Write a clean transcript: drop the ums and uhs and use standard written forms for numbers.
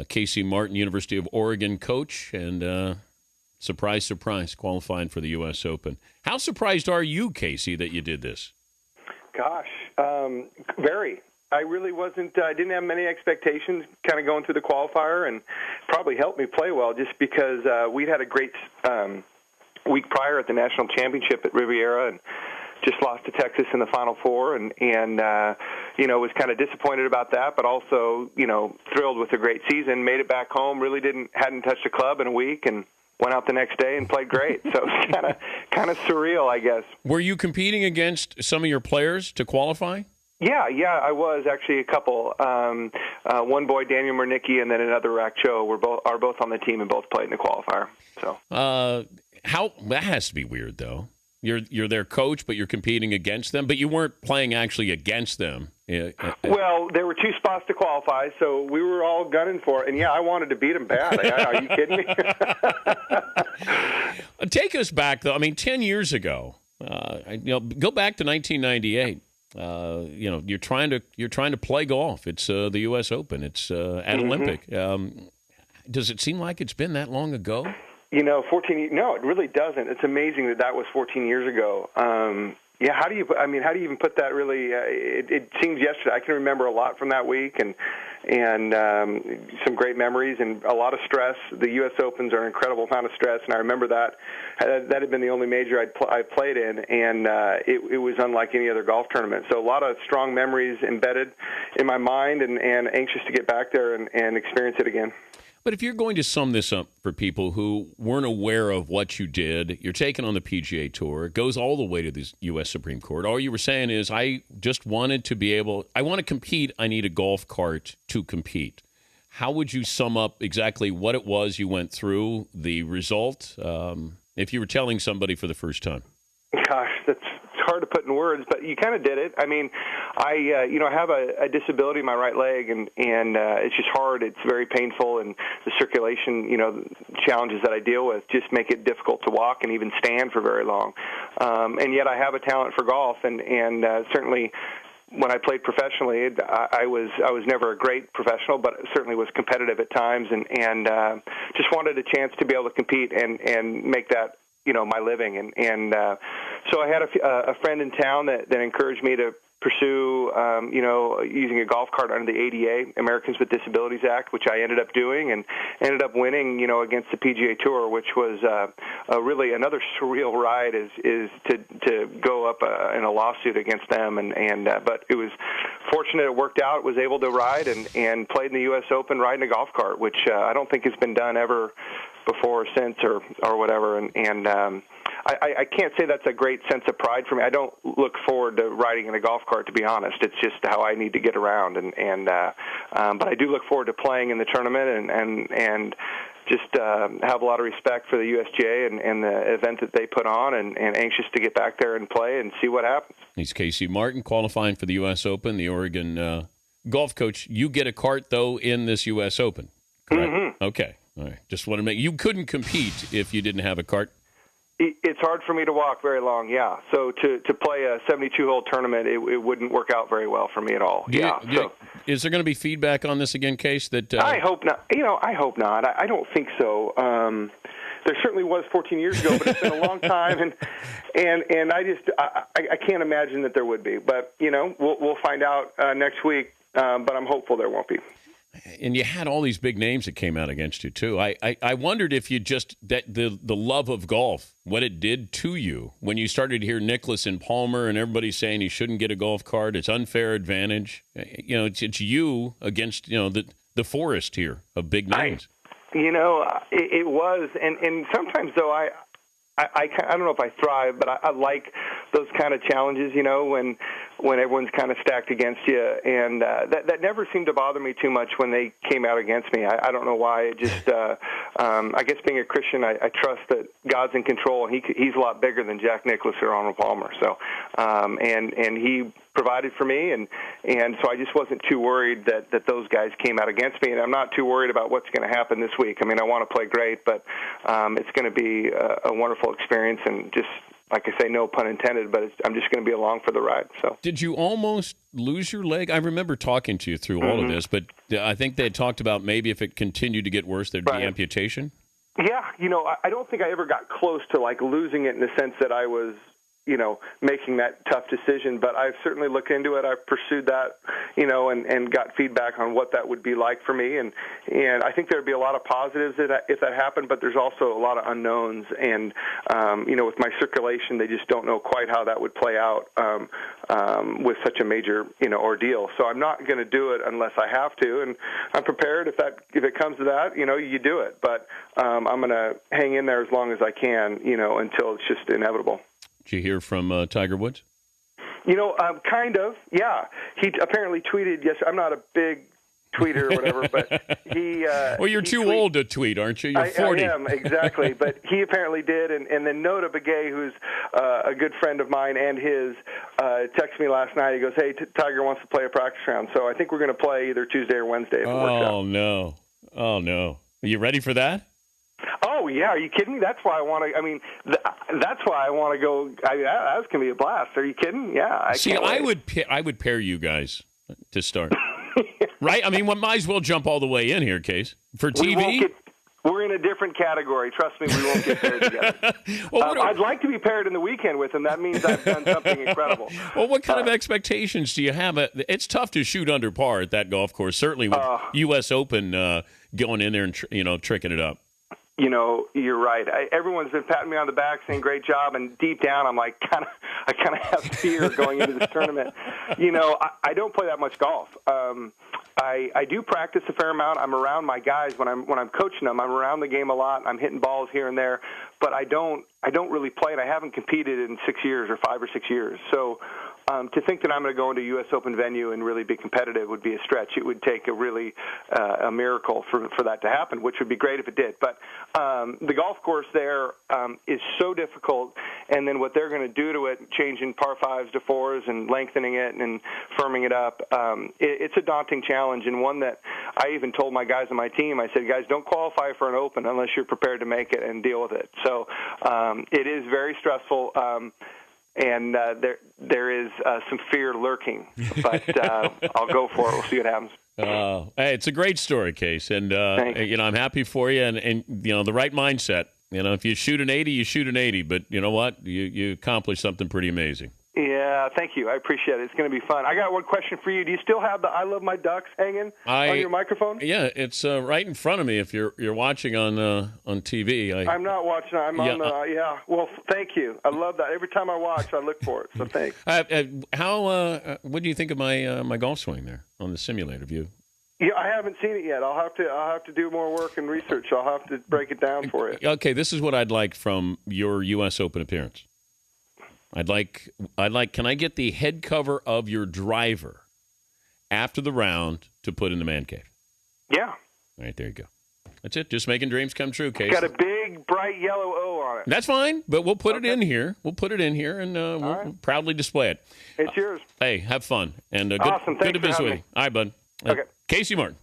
Casey Martin, University of Oregon coach, and surprise, surprise, qualifying for the U.S. Open. How surprised are you, Casey, that you did this? Gosh, very. I really wasn't. I didn't have many expectations kind of going through the qualifier, and probably helped me play well just because we'd had a great week prior at the national championship at Riviera, and just lost to Texas in the Final Four, and was kind of disappointed about that, but also thrilled with a great season. Made it back home. Really hadn't touched a club in a week, and went out the next day and played great. So it's kind of surreal, I guess. Were you competing against some of your players to qualify? Yeah, I was actually a couple. One boy, Daniel Mernicki, and then another, Rak Cho, are both on the team and both played in the qualifier. So how that has to be weird though. You're their coach, but you're competing against them, but you weren't playing actually against them. Well, there were 2 spots to qualify, so we were all gunning for it. And, yeah, I wanted to beat them bad. Are you kidding me? Take us back, though. I mean, 10 years ago, go back to 1998. You're trying to play golf. It's the U.S. Open. It's at Olympic. Does it seem like it's been that long ago? 14. No, it really doesn't. It's amazing that was 14 years ago. How do you even put that? Really, it seems yesterday. I can remember a lot from that week, and some great memories and a lot of stress. The U.S. Opens are an incredible amount of stress, and I remember that had been the only major I played in, and it was unlike any other golf tournament. So a lot of strong memories embedded in my mind, and anxious to get back there and experience it again. But if you're going to sum this up for people who weren't aware of what you did, you're taking on the PGA Tour. It goes all the way to the U.S. Supreme Court. All you were saying is, I just wanted to be able – I want to compete. I need a golf cart to compete. How would you sum up exactly what it was you went through, the result, if you were telling somebody for the first time? Gosh, that's hard to put in words, but you kind of did it. I mean, I have a disability in my right leg, and it's just hard. It's very painful, and the circulation, challenges that I deal with just make it difficult to walk and even stand for very long. And yet I have a talent for golf, and certainly when I played professionally, I was never a great professional, but certainly was competitive at times, and just wanted a chance to be able to compete and make that my living, and so I had a friend in town that encouraged me to pursue using a golf cart under the ADA, Americans with Disabilities Act, which I ended up doing, and ended up winning against the PGA Tour, which was a really another surreal ride is to go up in a lawsuit against them, but it was fortunate it worked out. Was able to ride and played in the U.S. Open riding a golf cart, which I don't think has been done ever before or since or whatever, and I can't say that's a great sense of pride for me. I don't look forward to riding in a golf cart, to be honest. It's just how I need to get around, but I do look forward to playing in the tournament and just have a lot of respect for the USGA and the event that they put on, and anxious to get back there and play and see what happens. He's Casey Martin, qualifying for the U.S. Open, the Oregon golf coach. You get a cart, though, in this U.S. Open, correct? Mm-hmm. Okay. All right. Just want to make – you couldn't compete if you didn't have a cart? It's hard for me to walk very long, yeah. So to play a 72-hole tournament, it wouldn't work out very well for me at all. Is there going to be feedback on this again, Case? That I hope not. I hope not. I don't think so. There certainly was 14 years ago, but it's been a long time, and I can't imagine that there would be. But we'll find out next week. But I'm hopeful there won't be. And you had all these big names that came out against you, too. I wondered if you just, that the love of golf, what it did to you when you started to hear Nicklaus and Palmer and everybody saying he shouldn't get a golf cart, it's unfair advantage. It's you against, the forest here of big names. It was. And sometimes, though, I don't know if I thrive, but I like those kind of challenges, when everyone's kind of stacked against you. And that never seemed to bother me too much when they came out against me. I don't know why. It just, I guess being a Christian, I trust that God's in control, and he's a lot bigger than Jack Nicklaus or Arnold Palmer. So, and he provided for me, and so I just wasn't too worried that those guys came out against me, and I'm not too worried about what's going to happen this week. I mean, I want to play great, but it's going to be a wonderful experience, and just like I say, no pun intended, but I'm just going to be along for the ride. So, did you almost lose your leg? I remember talking to you through all of this, but I think they had talked about maybe if it continued to get worse, there'd be amputation. Yeah, I don't think I ever got close to like losing it in the sense that I was, making that tough decision. But I've certainly looked into it. I've pursued that, and got feedback on what that would be like for me. And I think there'd be a lot of positives if that happened, but there's also a lot of unknowns. And, with my circulation, they just don't know quite how that would play out with such a major, ordeal. So I'm not going to do it unless I have to. And I'm prepared if it comes to that, you do it. But I'm going to hang in there as long as I can, until it's just inevitable. Did you hear from Tiger Woods? Kind of, yeah. He apparently tweeted yesterday. I'm not a big tweeter or whatever, but he... well, you're too old to tweet, aren't you? You're 40. I am, exactly. But he apparently did, and then Nota Begay, who's a good friend of mine and his, texted me last night. He goes, hey, Tiger wants to play a practice round, so I think we're going to play either Tuesday or Wednesday if it works out. Oh, no. Are you ready for that? Oh, yeah. Are you kidding me? That's why I want to. I mean, that's why I want to go. That's going to be a blast. Are you kidding? Yeah. I would pair you guys to start. Right? I mean, we might as well jump all the way in here, Case. For TV? We're in a different category. Trust me, we won't get paired together. I'd like to be paired in the weekend with him. That means I've done something incredible. Well, what kind of expectations do you have? It's tough to shoot under par at that golf course, certainly with U.S. Open going in there and tricking it up. You're right. Everyone's been patting me on the back, saying great job, and deep down, I'm like, I kind of have fear going into this tournament. I don't play that much golf. I do practice a fair amount. I'm around my guys when I'm coaching them. I'm around the game a lot. I'm hitting balls here and there, but I don't really play it. I haven't competed in 6 years or 5 or 6 years. So to think that I'm going to go into a U.S. Open venue and really be competitive would be a stretch. It would take a really a miracle for that to happen, which would be great if it did. But the golf course there is so difficult, and then what they're going to do to it, changing par 5s to 4s and lengthening it and firming it up, it's a daunting challenge, and one that I even told my guys on my team, I said, guys, don't qualify for an Open unless you're prepared to make it and deal with it. So it is very stressful. And there is some fear lurking, but I'll go for it. We'll see what happens. Hey, it's a great story, Case, and I'm happy for you, and the right mindset. If you shoot an 80, you shoot an 80, but you know what? You accomplished something pretty amazing. Yeah, thank you. I appreciate it. It's going to be fun. I got one question for you. Do you still have the I Love My Ducks hanging on your microphone? Yeah, it's right in front of me if you're watching on TV. I'm not watching. I'm on the, yeah. Well, thank you. I love that. Every time I watch, I look for it, so thanks. What do you think of my golf swing there on the simulator view? Yeah, I haven't seen it yet. I'll have to do more work and research. I'll have to break it down for you. Okay, this is what I'd like from your U.S. Open appearance. I'd like. Can I get the head cover of your driver after the round to put in the man cave? Yeah. All right, there you go. That's it. Just making dreams come true, Case. It's got a big, bright yellow O on it. That's fine, but we'll put it in here. We'll put it in here, and we'll proudly display it. It's yours. Hey, have fun, and awesome. good to visit with you. All right, bud. Okay. Casey Martin.